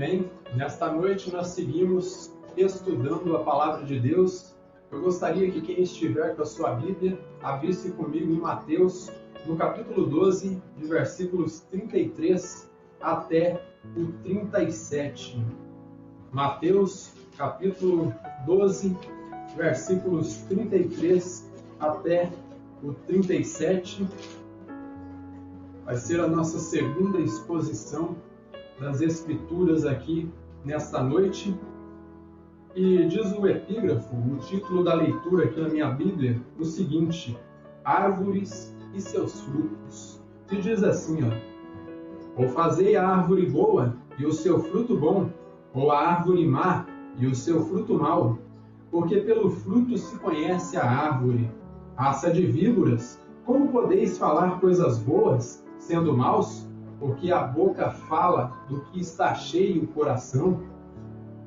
Bem, nesta noite nós seguimos estudando a Palavra de Deus. Eu gostaria que quem estiver com a sua Bíblia abrisse comigo em Mateus, no capítulo 12, de versículos 33 até o 37. Mateus, capítulo 12, versículos 33 até o 37. Vai ser a nossa segunda exposição das Escrituras aqui nesta noite. E diz o epígrafo, o título da leitura aqui na minha Bíblia, o seguinte: Árvores e seus frutos. E diz assim, ou fazei a árvore boa e o seu fruto bom, ou a árvore má e o seu fruto mau, porque pelo fruto se conhece a árvore. Raça de víboras, como podeis falar coisas boas, sendo maus? Porque a boca fala do que está cheio o coração.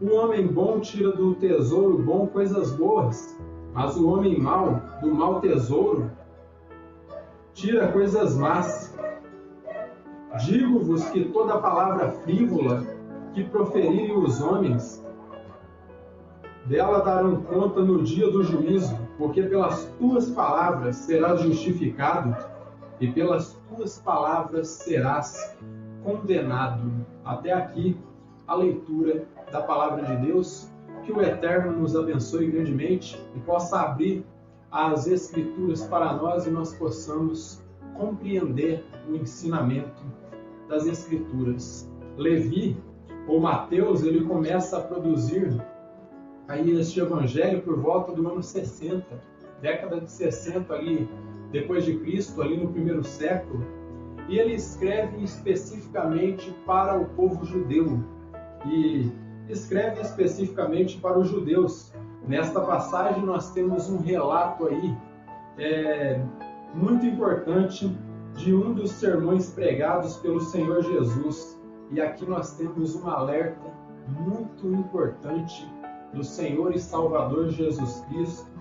O homem bom tira do tesouro bom coisas boas, mas o homem mau, do mau tesouro, tira coisas más. Digo-vos que toda palavra frívola que proferirem os homens, dela darão conta no dia do juízo, porque pelas tuas palavras serás justificado, e pelas tuas palavras serás condenado. Até aqui a leitura da Palavra de Deus. Que o Eterno nos abençoe grandemente e possa abrir as Escrituras para nós e nós possamos compreender o ensinamento das Escrituras. Levi, ou Mateus, ele começa a produzir aí este evangelho por volta do ano 60, década de 60 ali, depois de Cristo, ali no primeiro século, e ele escreve especificamente para o povo judeu, e escreve especificamente para os judeus. Nesta passagem nós temos um relato aí muito importante de um dos sermões pregados pelo Senhor Jesus, e aqui nós temos um alerta muito importante do Senhor e Salvador Jesus Cristo,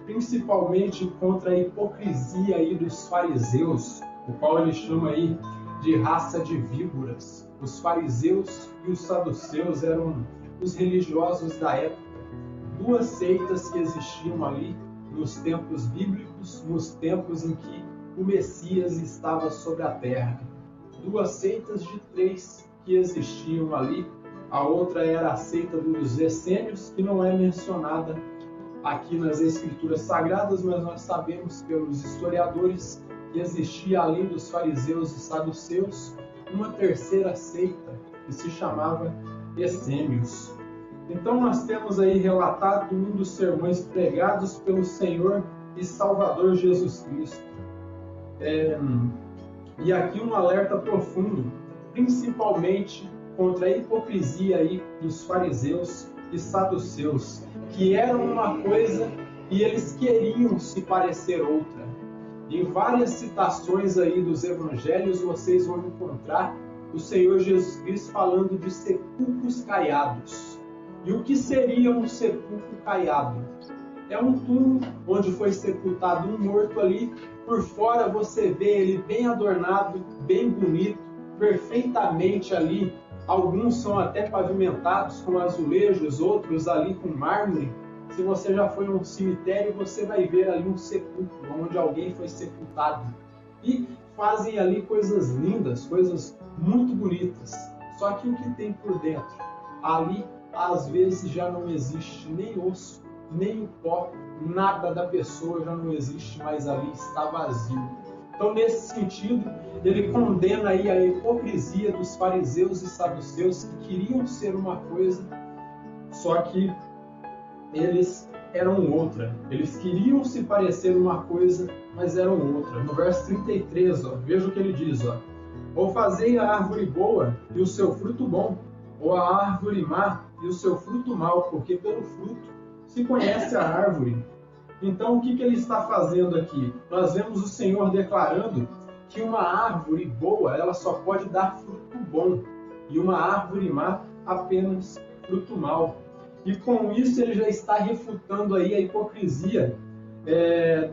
principalmente contra a hipocrisia aí dos fariseus, o qual ele chama aí de raça de víboras. Os fariseus e os saduceus eram os religiosos da época, duas seitas que existiam ali nos tempos bíblicos, nos tempos em que o Messias estava sobre a terra. Duas seitas de três que existiam ali. A outra era a seita dos essênios, que não é mencionada aqui nas Escrituras Sagradas, mas nós sabemos pelos historiadores que existia, além dos fariseus e saduceus, uma terceira seita que se chamava essênios. Então nós temos aí relatado um dos sermões pregados pelo Senhor e Salvador Jesus Cristo. E aqui um alerta profundo, principalmente contra a hipocrisia aí dos fariseus e saduceus, que eram uma coisa e eles queriam se parecer outra. Em várias citações aí dos evangelhos vocês vão encontrar o Senhor Jesus Cristo falando de sepulcros caiados. E o que seria um sepulcro caiado? É um túmulo onde foi sepultado um morto ali. Por fora você vê ele bem adornado, bem bonito, perfeitamente ali. Alguns são até pavimentados com azulejos, outros ali com mármore. Se você já foi a um cemitério, você vai ver ali um sepulcro onde alguém foi sepultado. E fazem ali coisas lindas, coisas muito bonitas. Só que o que tem por dentro? Ali, às vezes, já não existe nem osso, nem o pó, nada da pessoa já não existe mais ali, está vazio. Então, nesse sentido, ele condena aí a hipocrisia dos fariseus e saduceus que queriam ser uma coisa, só que eles eram outra. Eles queriam se parecer uma coisa, mas eram outra. No verso 33, veja o que ele diz. Ou fazei a árvore boa e o seu fruto bom, ou a árvore má e o seu fruto mau, porque pelo fruto se conhece a árvore. Então, o que ele está fazendo aqui? Nós vemos o Senhor declarando que uma árvore boa, ela só pode dar fruto bom, e uma árvore má apenas fruto mau. E com isso ele já está refutando aí a hipocrisia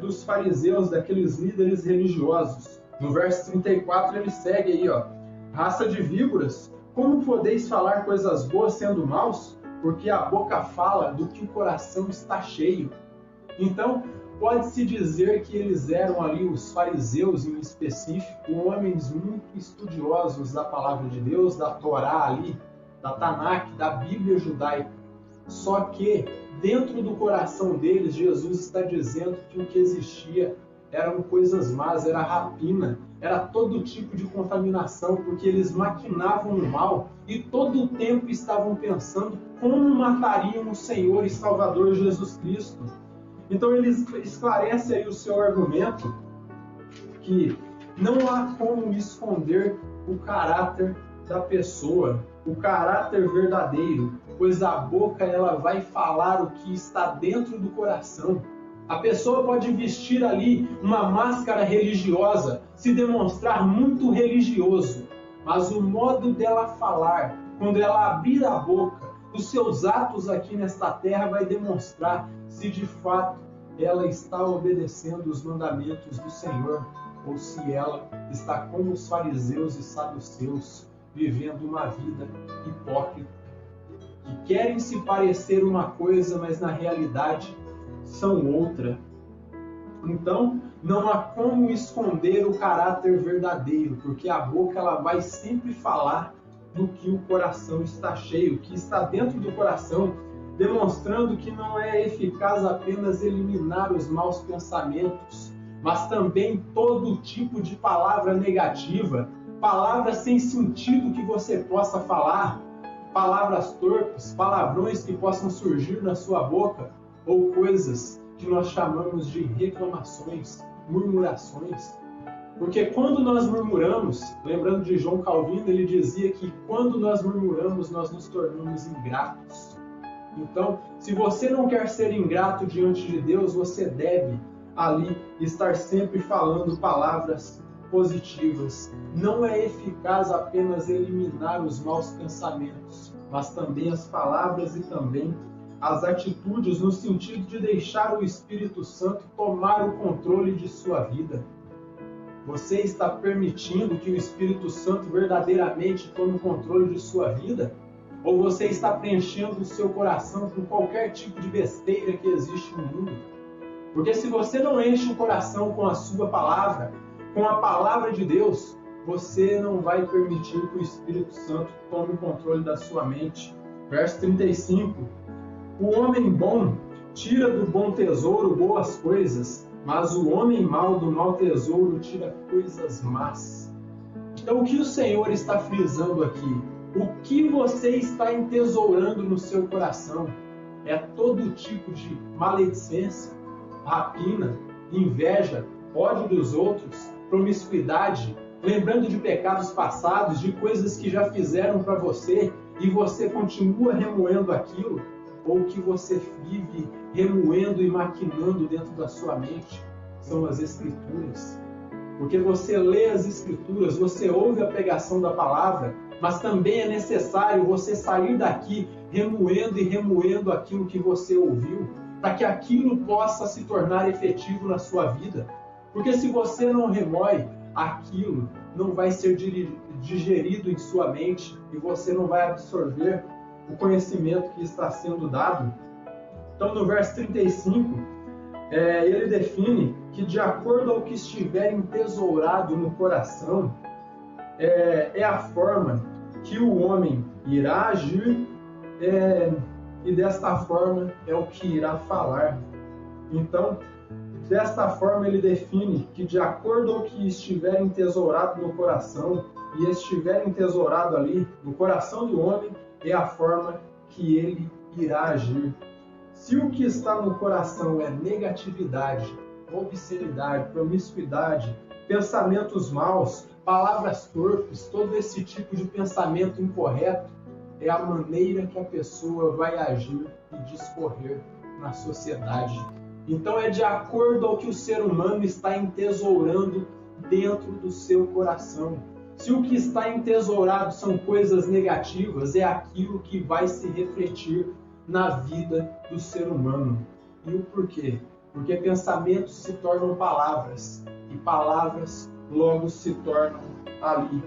dos fariseus, daqueles líderes religiosos. No verso 34 ele segue aí, raça de víboras, Como podeis falar coisas boas sendo maus? Porque a boca fala do que o coração está cheio. Então, pode-se dizer que eles eram ali, os fariseus em específico, homens muito estudiosos da palavra de Deus, da Torá ali, da Tanakh, da Bíblia judaica. Só que, dentro do coração deles, Jesus está dizendo que o que existia eram coisas más, era rapina, era todo tipo de contaminação, porque eles maquinavam o mal e todo o tempo estavam pensando como matariam o Senhor e Salvador Jesus Cristo. Então ele esclarece aí o seu argumento que não há como esconder o caráter da pessoa, o caráter verdadeiro, pois a boca ela vai falar o que está dentro do coração. A pessoa pode vestir ali uma máscara religiosa, se demonstrar muito religioso, mas o modo dela falar, quando ela abrir a boca, os seus atos aqui nesta terra vai demonstrar se de fato ela está obedecendo os mandamentos do Senhor ou se ela está como os fariseus e saduceus, vivendo uma vida hipócrita, que querem se parecer uma coisa, mas na realidade são outra. Então, não há como esconder o caráter verdadeiro, porque a boca ela vai sempre falar do que o coração está cheio, o que está dentro do coração, demonstrando que não é eficaz apenas eliminar os maus pensamentos, mas também todo tipo de palavra negativa, palavras sem sentido que você possa falar, palavras torpes, palavrões que possam surgir na sua boca, ou coisas que nós chamamos de reclamações, murmurações. Porque quando nós murmuramos, lembrando de João Calvino, ele dizia que quando nós murmuramos, nós nos tornamos ingratos. Então, se você não quer ser ingrato diante de Deus, você deve ali estar sempre falando palavras positivas. Não é eficaz apenas eliminar os maus pensamentos, mas também as palavras e também as atitudes, no sentido de deixar o Espírito Santo tomar o controle de sua vida. Você está permitindo que o Espírito Santo verdadeiramente tome o controle de sua vida? Ou você está preenchendo o seu coração com qualquer tipo de besteira que existe no mundo? Porque se você não enche o coração com a sua palavra, com a palavra de Deus, você não vai permitir que o Espírito Santo tome o controle da sua mente. Verso 35. O homem bom tira do bom tesouro boas coisas, mas o homem mau do mau tesouro tira coisas más. Então, o que o Senhor está frisando aqui? O que você está entesourando no seu coração? É todo tipo de maledicência, rapina, inveja, ódio dos outros, promiscuidade, lembrando de pecados passados, de coisas que já fizeram para você e você continua remoendo aquilo? Ou que você vive remoendo e maquinando dentro da sua mente? São as Escrituras. Porque você lê as Escrituras, você ouve a pregação da palavra, mas também é necessário você sair daqui remoendo e remoendo aquilo que você ouviu, para que aquilo possa se tornar efetivo na sua vida. Porque se você não remoe, aquilo não vai ser digerido em sua mente e você não vai absorver o conhecimento que está sendo dado. Então, no verso 35, ele define que de acordo ao que estiver entesourado no coração, é a forma que o homem irá agir e desta forma é o que irá falar. Então, desta forma ele define que de acordo ao que estiver entesourado no coração e estiver entesourado ali no coração do homem, é a forma que ele irá agir. Se o que está no coração é negatividade, obscenidade, promiscuidade, pensamentos maus, palavras torpes, todo esse tipo de pensamento incorreto, é a maneira que a pessoa vai agir e discorrer na sociedade. Então é de acordo ao que o ser humano está entesourando dentro do seu coração. Se o que está entesourado são coisas negativas, é aquilo que vai se refletir na vida do ser humano. E o porquê? Porque pensamentos se tornam palavras, e palavras logo se tornam ali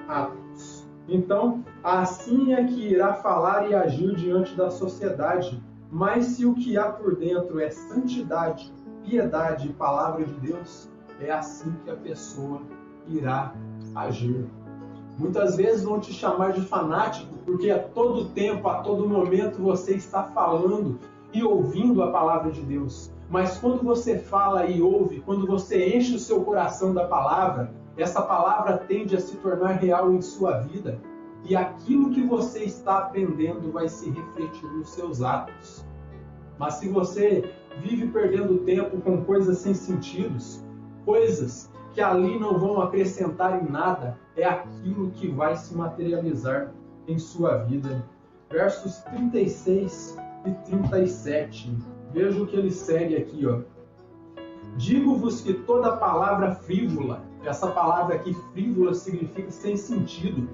atos. Então, assim é que irá falar e agir diante da sociedade. Mas se o que há por dentro é santidade, piedade e palavra de Deus, é assim que a pessoa irá agir. Muitas vezes vão te chamar de fanático, porque a todo tempo, a todo momento você está falando e ouvindo a palavra de Deus. Mas quando você fala e ouve, quando você enche o seu coração da palavra, essa palavra tende a se tornar real em sua vida. E aquilo que você está aprendendo vai se refletir nos seus atos. Mas se você vive perdendo tempo com coisas sem sentidos, coisas que ali não vão acrescentar em nada, é aquilo que vai se materializar em sua vida. Versos 36 e 37. Veja o que ele segue aqui, ó. Digo-vos que toda palavra frívola, essa palavra aqui frívola significa sem sentido,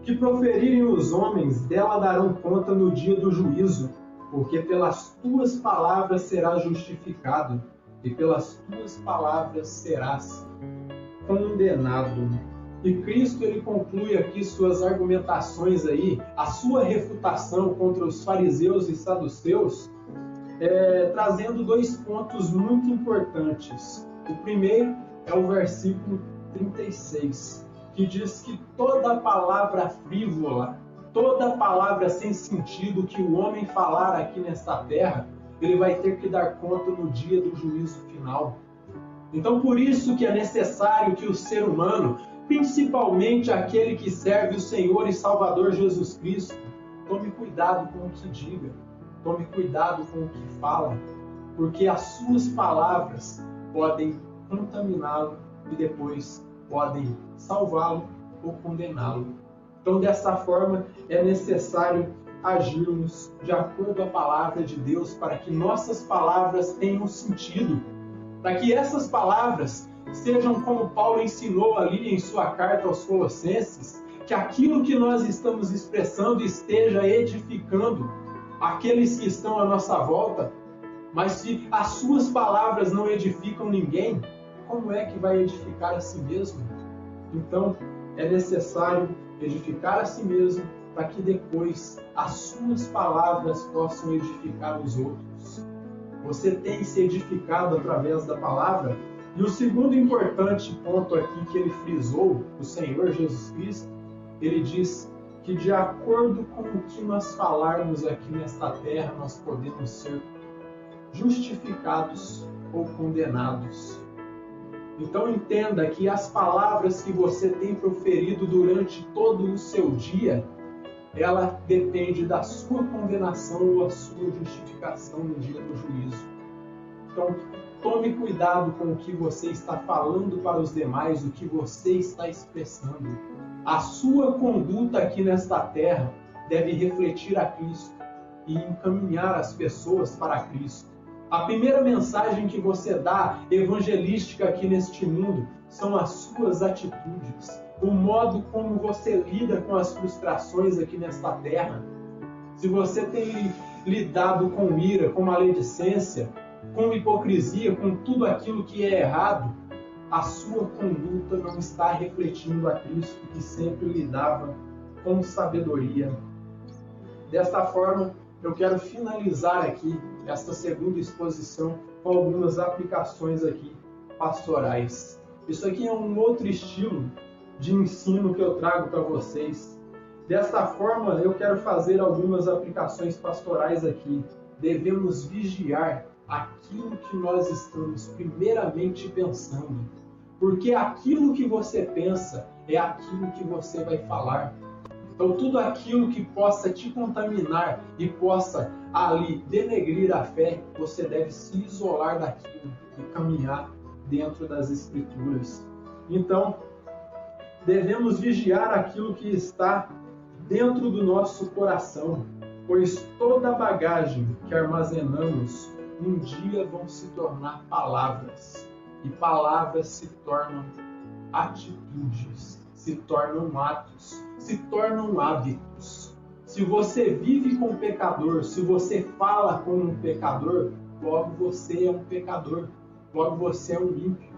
que proferirem os homens, dela darão conta no dia do juízo, porque pelas tuas palavras serás justificado, e pelas tuas palavras serás condenado. E Cristo, ele conclui aqui suas argumentações aí, a sua refutação contra os fariseus e saduceus, trazendo dois pontos muito importantes. O primeiro é o versículo 36, que diz que toda palavra frívola, toda palavra sem sentido que o homem falar aqui nesta terra, ele vai ter que dar conta no dia do juízo final. Então, por isso que é necessário que o ser humano, principalmente aquele que serve o Senhor e Salvador Jesus Cristo, tome cuidado com o que diga, tome cuidado com o que fala, porque as suas palavras podem contaminá-lo e depois podem salvá-lo ou condená-lo. Então, dessa forma, é necessário agirmos de acordo com a palavra de Deus para que nossas palavras tenham sentido, para que essas palavras sejam como Paulo ensinou ali em sua carta aos Colossenses, que aquilo que nós estamos expressando esteja edificando aqueles que estão à nossa volta. Mas se as suas palavras não edificam ninguém, como é que vai edificar a si mesmo? Então, é necessário edificar a si mesmo para que depois as suas palavras possam edificar os outros. Você tem se edificado através da palavra? E o segundo importante ponto aqui que ele frisou, o Senhor Jesus Cristo, ele diz que de acordo com o que nós falarmos aqui nesta terra, nós podemos ser justificados ou condenados. Então entenda que as palavras que você tem proferido durante todo o seu dia, ela depende da sua condenação ou a sua justificação no dia do juízo. Então, tome cuidado com o que você está falando para os demais, o que você está expressando. A sua conduta aqui nesta terra deve refletir a Cristo e encaminhar as pessoas para Cristo. A primeira mensagem que você dá evangelística aqui neste mundo são as suas atitudes, o modo como você lida com as frustrações aqui nesta terra. Se você tem lidado com ira, com maledicência, com hipocrisia, com tudo aquilo que é errado, a sua conduta não está refletindo a Cristo, que sempre lidava com sabedoria. Desta forma, eu quero finalizar aqui esta segunda exposição com algumas aplicações aqui pastorais. Isso aqui é um outro estilo de ensino que eu trago para vocês. Desta forma, eu quero fazer algumas aplicações pastorais aqui. Devemos vigiar aquilo que nós estamos primeiramente pensando, porque aquilo que você pensa é aquilo que você vai falar. Então, tudo aquilo que possa te contaminar e possa ali denegrir a fé, você deve se isolar daquilo e caminhar dentro das Escrituras. Então, devemos vigiar aquilo que está dentro do nosso coração, pois toda a bagagem que armazenamos um dia vão se tornar palavras, e palavras se tornam atitudes, se tornam atos, se tornam hábitos. Se você vive com um pecador, se você fala com um pecador, logo você é um pecador, logo você é um ímpio.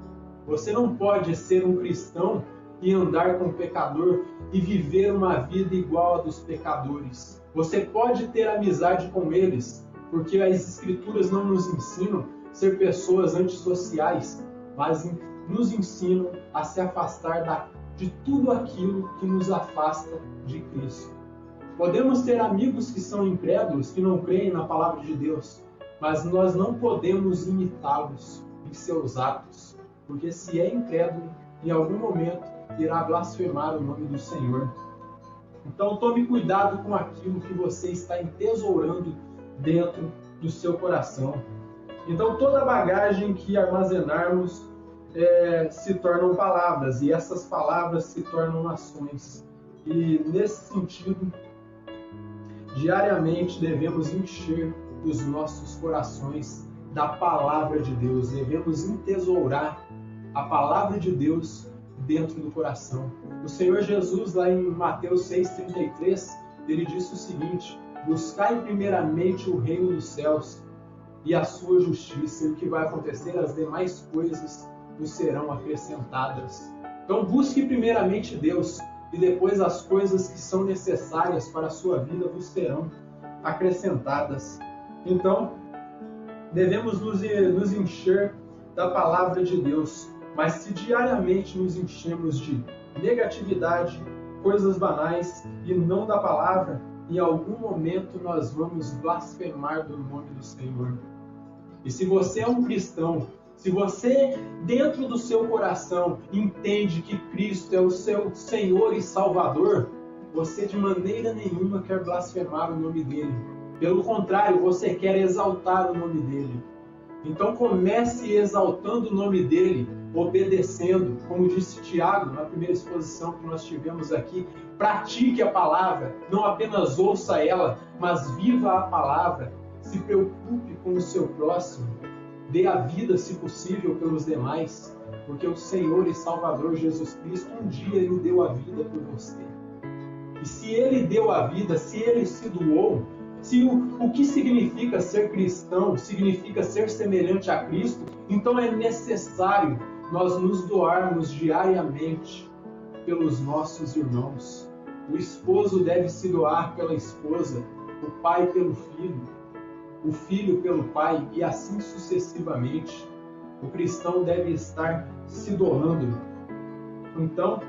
Você não pode ser um cristão e andar com o pecador e viver uma vida igual a dos pecadores. Você pode ter amizade com eles, porque as Escrituras não nos ensinam a ser pessoas antissociais, mas nos ensinam a se afastar de tudo aquilo que nos afasta de Cristo. Podemos ter amigos que são incrédulos, que não creem na palavra de Deus, mas nós não podemos imitá-los em seus atos, porque se é incrédulo, em algum momento irá blasfemar o nome do Senhor. Então tome cuidado com aquilo que você está entesourando dentro do seu coração. Então toda bagagem que armazenarmos se tornam palavras, e essas palavras se tornam ações. E nesse sentido, diariamente devemos encher os nossos corações da palavra de Deus. Devemos entesourar a palavra de Deus dentro do coração. O Senhor Jesus, lá em Mateus 6,33, ele disse o seguinte: buscai primeiramente o reino dos céus e a sua justiça, e o que vai acontecer, as demais coisas vos serão acrescentadas. Então busque primeiramente Deus, e depois as coisas que são necessárias para a sua vida vos serão acrescentadas. Então, devemos nos encher da palavra de Deus, mas se diariamente nos enchemos de negatividade, coisas banais e não da palavra, em algum momento nós vamos blasfemar do nome do Senhor. E se você é um cristão, se você dentro do seu coração entende que Cristo é o seu Senhor e Salvador, você de maneira nenhuma quer blasfemar o nome dele. Pelo contrário, você quer exaltar o nome dele. Então comece exaltando o nome dele, obedecendo, como disse Tiago na primeira exposição que nós tivemos aqui. Pratique a palavra, não apenas ouça ela, mas viva a palavra. Se preocupe com o seu próximo, dê a vida, se possível, pelos demais, porque o Senhor e Salvador Jesus Cristo um dia ele deu a vida por você. E se ele deu a vida, se ele se doou, se o que significa ser cristão significa ser semelhante a Cristo, então é necessário nós nos doarmos diariamente pelos nossos irmãos. O esposo deve se doar pela esposa, o pai pelo filho, o filho pelo pai e assim sucessivamente. O cristão deve estar se doando. Então,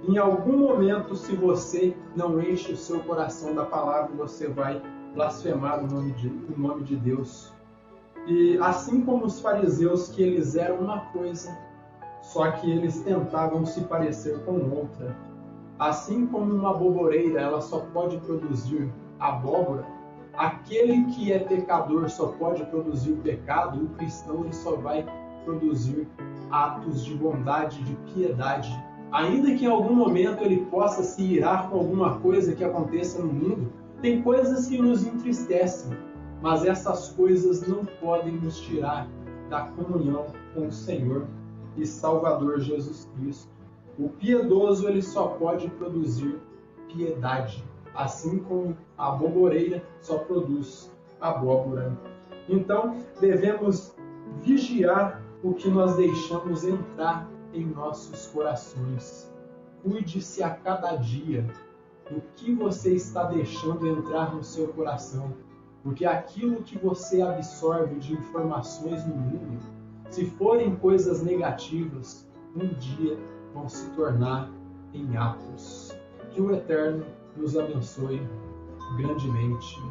em algum momento, se você não enche o seu coração da palavra, você vai blasfemar o nome de Deus. E assim como os fariseus, que eles eram uma coisa, só que eles tentavam se parecer com outra. Assim como uma aboboreira, ela só pode produzir abóbora, aquele que é pecador só pode produzir pecado, o cristão ele só vai produzir atos de bondade, de piedade. Ainda que em algum momento ele possa se irar com alguma coisa que aconteça no mundo, tem coisas que nos entristecem, mas essas coisas não podem nos tirar da comunhão com o Senhor e Salvador Jesus Cristo. O piedoso ele só pode produzir piedade, assim como a aboboreira só produz abóbora. Então, devemos vigiar o que nós deixamos entrar em nossos corações. Cuide-se a cada dia do que você está deixando entrar no seu coração, porque aquilo que você absorve de informações no mundo, se forem coisas negativas, um dia vão se tornar em atos. Que o Eterno nos abençoe grandemente.